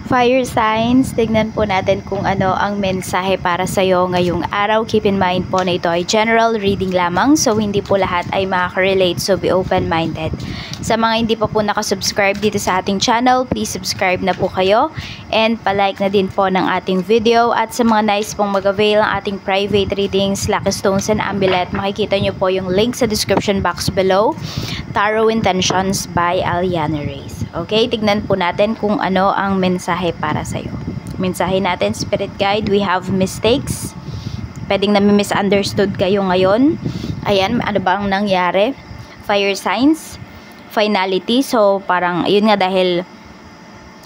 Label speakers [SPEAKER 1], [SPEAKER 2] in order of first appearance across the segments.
[SPEAKER 1] Fire signs, tignan po natin kung ano ang mensahe para sa iyo ngayong araw. Keep in mind po na ito ay general reading lamang, so hindi po lahat ay makaka-relate, so be open-minded. Sa mga hindi pa po nakasubscribe dito sa ating channel, please subscribe na po kayo and palike na din po ng ating video. At sa mga nice pong mag-avail ng ating private readings, Lucky Stones and Amulet, makikita nyo po yung link sa description box below. Tarot Intentions by Aliana Reyes. Okay, tignan po natin kung ano ang mensahe para sa'yo. Mensahe natin, Spirit Guide, we have mistakes. Pwedeng nami-misunderstood kayo ngayon. Ayan, ano ba ang nangyari? Fire signs, finality. So, parang, yun nga dahil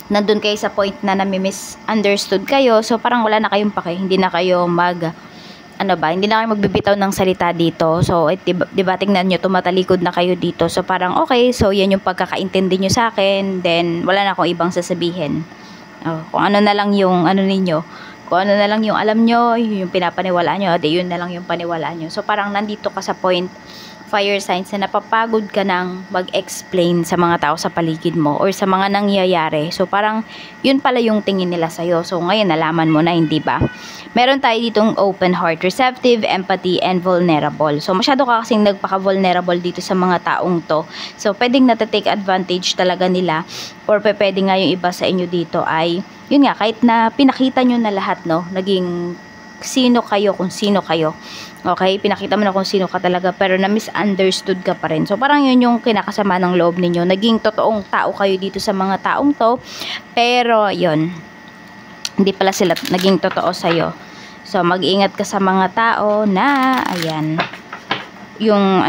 [SPEAKER 1] nandun kayo sa point na nami-misunderstood kayo. So, parang wala na kayong pake. Hindi na kayo hindi na kayo magbibitaw ng salita dito. So, diba, tingnan nyo, tumatalikod na kayo dito. So, parang okay, so yan yung pagkakaintindi nyo sa akin. Then, wala na akong ibang sasabihin. Kung ano na lang yung kung ano na lang yung alam nyo, yung pinapaniwalaan nyo, yun na lang yung paniwalaan nyo. So, parang nandito ka sa point, fire signs, na napapagod ka nang mag-explain sa mga tao sa paligid mo or sa mga nangyayari. So, parang yun pala yung tingin nila sa'yo. So, ngayon, nalaman mo na, hindi ba? Meron tayo ditong open heart, receptive, empathy, and vulnerable. So, masyado ka kasing nagpaka-vulnerable dito sa mga taong to. So, pwedeng natatake advantage talaga nila or pwede nga yung iba sa inyo dito ay, yun nga, kahit na pinakita nyo na lahat, no, naging sino kayo, kung sino kayo. Okay, pinakita mo na kung sino ka talaga pero na-misunderstood ka pa rin. So, parang yun yung kinakasama ng loob ninyo. Naging totoong tao kayo dito sa mga taong to. Pero, yun, hindi pala sila naging totoo sa'yo. So, mag-ingat ka sa mga tao na, ayan, yung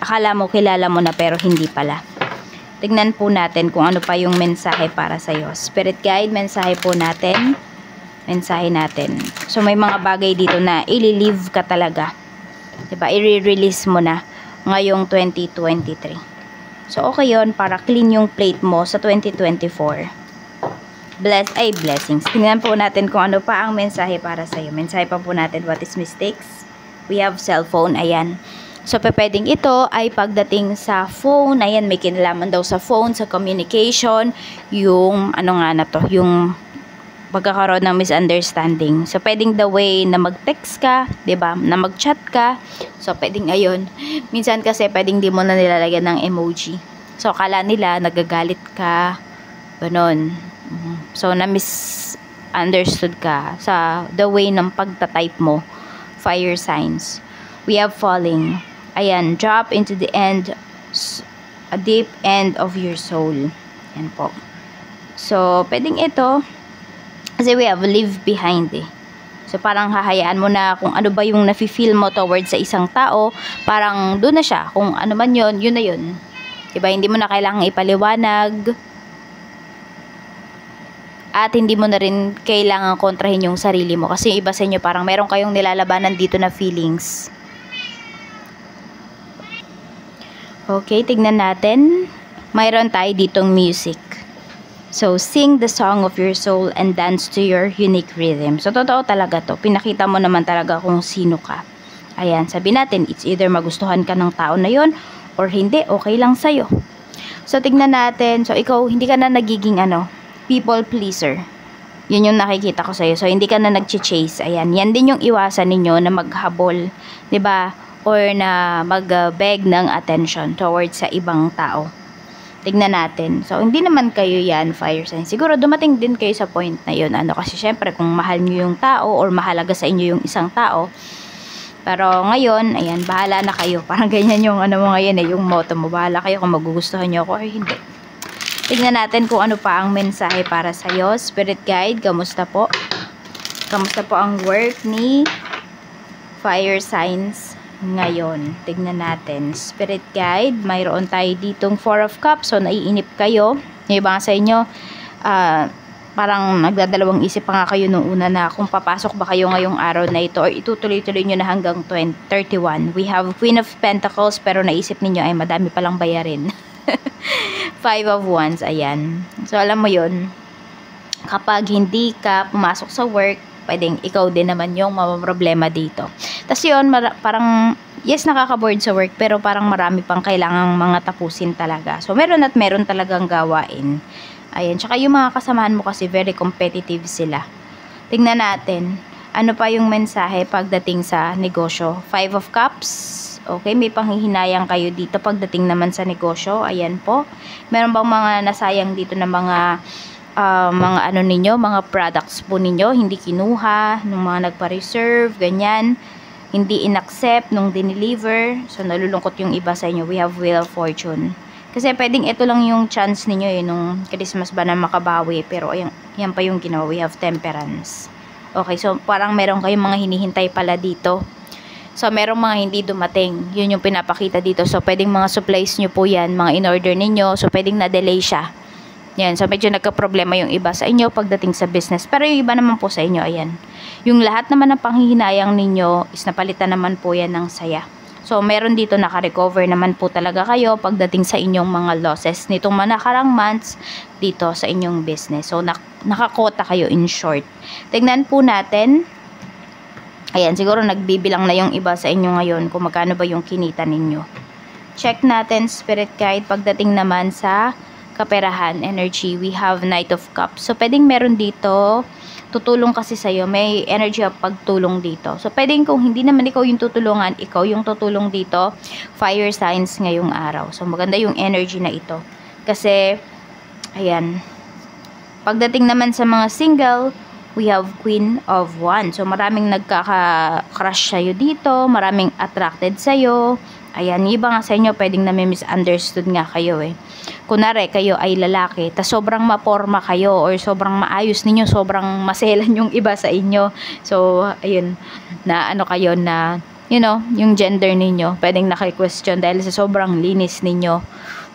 [SPEAKER 1] akala mo kilala mo na pero hindi pala. Tignan po natin kung ano pa yung mensahe para sa'yo. Spirit Guide, mensahe po natin. Mensahe natin. So, may mga bagay dito na i-leave ka talaga. Diba? I-release mo na ngayong 2023. So, okay yun para clean yung plate mo sa 2024. Blessings. Tingnan po natin kung ano pa ang mensahe para sa'yo. Mensahe pa po natin, what is mistakes? We have cellphone. Ayan. So, pwedeng ito ay pagdating sa phone. Ayan, may kinalaman daw sa phone, sa communication. Yung, yung pagkakaroon ng misunderstanding. So, pwedeng the way na mag-text ka, diba? Na mag-chat ka. So, pwedeng ayun. Minsan kasi pwedeng di mo na nilalagyan ng emoji. So, akala nila nagagalit ka. Ganon. So, na-misunderstood ka sa the way ng pagta-type mo. Fire signs. We have falling. Ayan, drop into the end, a deep end of your soul. Yan po. So, pwedeng ito, kasi we have leave behind eh. So, parang hahayaan mo na kung ano ba yung nafe-feel mo towards sa isang tao. Parang doon na siya. Kung ano man yun, yun na yun. Diba? Hindi mo na kailangang ipaliwanag. At hindi mo na rin kailangang kontrahin yung sarili mo. Kasi yung iba sa inyo, parang meron kayong nilalabanan dito na feelings. Okay, tignan natin. Mayroon tayo ditong music. So, sing the song of your soul and dance to your unique rhythm. So, totoo talaga to. Pinakita mo naman talaga kung sino ka. Ayan, sabi natin, it's either magustuhan ka ng tao na yon or hindi, okay lang sa'yo. So, tignan natin. So, ikaw, hindi ka na nagiging people pleaser. Yun yung nakikita ko sa'yo. So, hindi ka na nag-chase. Ayan, yan din yung iwasan ninyo na maghabol. 'Di ba? Or na mag-beg ng attention towards sa ibang tao. Tignan natin. So, hindi naman kayo yan, fire sign. Siguro, dumating din kayo sa point na yun. Kasi, syempre, kung mahal nyo yung tao or mahalaga sa inyo yung isang tao. Pero, ngayon, ayan, bahala na kayo. Parang ganyan yung mo ngayon yung motto mo. Bahala kayo kung magugustuhan nyo ako or hindi. Tignan natin kung ano pa ang mensahe para sa'yo. Spirit Guide, kamusta po? Kamusta po ang work ni fire signs ngayon? Tignan natin. Spirit Guide, mayroon tayo ditong 4 of Cups. So, naiinip kayo. Yung iba sa inyo, parang nagdadalawang isip pa nga kayo nung una na kung papasok ba kayo ngayong araw na ito or itutuloy-tuloy nyo na hanggang 31. We have Queen of Pentacles pero naisip ninyo ay madami palang bayarin. 5 of Wands, ayan. So, alam mo yun, kapag hindi ka pumasok sa work, pwedeng ikaw din naman yung problema dito. Tapos yun, parang, yes, nakaka-board sa work, pero parang marami pang kailangang mga tapusin talaga. So, meron at meron talagang gawain. Ayan, tsaka yung mga kasamahan mo kasi very competitive sila. Tingnan natin, ano pa yung mensahe pagdating sa negosyo. 5 of Cups. Okay, may panghihinayang kayo dito pagdating naman sa negosyo. Ayan po. Meron bang mga nasayang dito na mga ano ninyo, mga products po ninyo, hindi kinuha, nung mga nagpa-reserve, ganyan, hindi inaccept nung dineliver. So, nalulungkot yung iba sa inyo. We have Wheel of Fortune. Kasi pwedeng ito lang yung chance ninyo nung Christmas ba na makabawi. Pero ayan, yan pa yung ginawa. We have Temperance. Okay, so parang meron kayong mga hinihintay pala dito. So, merong mga hindi dumating. Yun yung pinapakita dito. So, pwedeng mga supplies nyo po yan, mga in-order ninyo. So, pwedeng na-delay siya. Yan, so medyo nagka-problema yung iba sa inyo pagdating sa business. Pero yung iba naman po sa inyo, ayan. Yung lahat naman ng panghihinayang ninyo is napalitan naman po yan ng saya. So, meron dito naka-recover naman po talaga kayo pagdating sa inyong mga losses nitong mga nakarang months dito sa inyong business. So, nakakota kayo in short. Tignan po natin. Ayan, siguro nagbibilang na yung iba sa inyo ngayon kung magkano ba yung kinita ninyo. Check natin, Spirit Guide, pagdating naman sa kaperahan, energy. We have Knight of Cups. So, pwedeng meron dito, tutulong kasi sa'yo. May energy of pagtulong dito. So, pwedeng kung hindi naman ikaw yung tutulungan, ikaw yung tutulong dito, fire signs ngayong araw. So, maganda yung energy na ito. Kasi, ayan, pagdating naman sa mga single, we have Queen of Wands. So, maraming nagkaka-crush sa'yo dito, maraming attracted sa'yo. Ayan, iba nga sa inyo, pwedeng na-misunderstood nga kayo Kunwari, kayo ay lalaki, tas sobrang maporma kayo or sobrang maayos ninyo, sobrang maselan yung iba sa inyo. So, ayun, na ano kayo na, you know, yung gender ninyo, pwedeng naki-question dahil sa sobrang linis ninyo,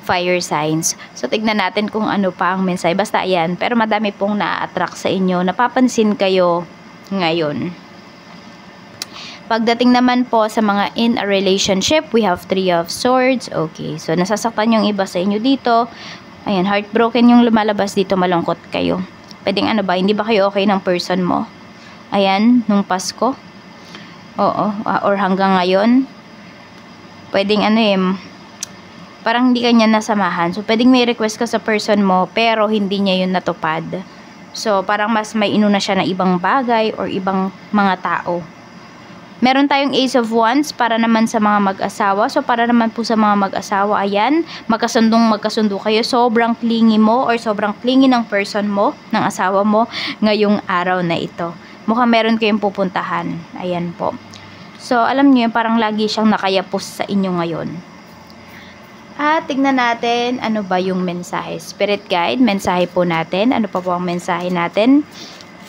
[SPEAKER 1] fire signs. So, tignan natin kung ano pa ang mensahe. Basta, ayan, pero madami pong na-attract sa inyo, napapansin kayo ngayon. Pagdating naman po sa mga in a relationship, we have 3 of Swords. Okay, so nasasaktan yung iba sa inyo dito. Ayan, heartbroken yung lumalabas dito, malungkot kayo. Pwedeng ano ba, hindi ba kayo okay ng person mo? Ayan, nung Pasko. Oo, or hanggang ngayon. Pwedeng parang hindi kanya nasamahan. So, pwedeng may request ka sa person mo, pero hindi niya yun natupad. So, parang mas may inuna siya na ibang bagay or ibang mga tao. Meron tayong Ace of Wands para naman sa mga mag-asawa. So, para naman po sa mga mag-asawa, ayan, magkasundo kayo. Sobrang clingy mo or sobrang clingy ng person mo, ng asawa mo, ngayong araw na ito. Mukhang meron kayong pupuntahan. Ayan po. So, alam niyo, parang lagi siyang nakayapos sa inyo ngayon. At tignan natin, ano ba yung mensahe? Spirit Guide, mensahe po natin. Ano pa po ang mensahe natin?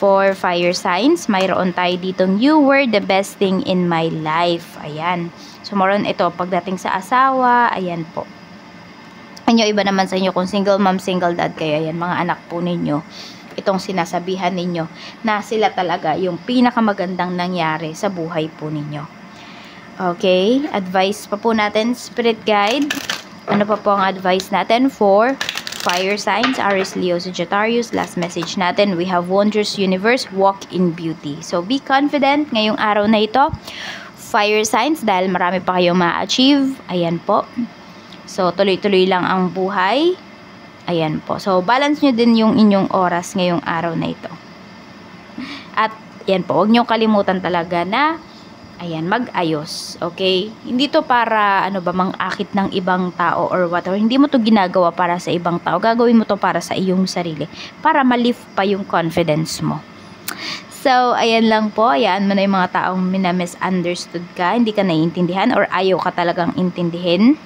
[SPEAKER 1] For fire signs, mayroon tayo ditong you were the best thing in my life. Ayan. So, moron ito, pagdating sa asawa, ayan po. Inyo, iba naman sa inyo kung single mom, single dad kayo, ayan, mga anak po ninyo. Itong sinasabihan ninyo na sila talaga yung pinakamagandang nangyari sa buhay po ninyo. Okay, advice pa po natin, Spirit Guide. Ano pa po ang advice natin for fire signs, Aries, Leo, Sagittarius. Last message natin, we have Wondrous Universe, walk in beauty. So, be confident ngayong araw na ito. Fire signs, dahil marami pa kayong ma-achieve. Ayan po. So, tuloy-tuloy lang ang buhay. Ayan po. So, balance nyo din yung inyong oras ngayong araw na ito. At, ayan po, huwag nyo kalimutan talaga na ayan, mag-ayos, okay? Hindi to para, mang-akit ng ibang tao or whatever. Hindi mo to ginagawa para sa ibang tao. Gagawin mo to para sa iyong sarili. Para ma-lift pa yung confidence mo. So, ayan lang po. Ayan mo na yung mga taong misunderstood ka. Hindi ka naiintindihan or ayaw ka talagang intindihin.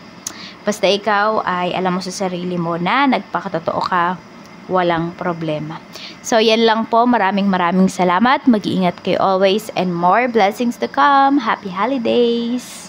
[SPEAKER 1] Basta ikaw ay alam mo sa sarili mo na nagpakatotoo ka. Walang problema. So, yan lang po. Maraming salamat. Mag-iingat kayo always and more blessings to come. Happy holidays!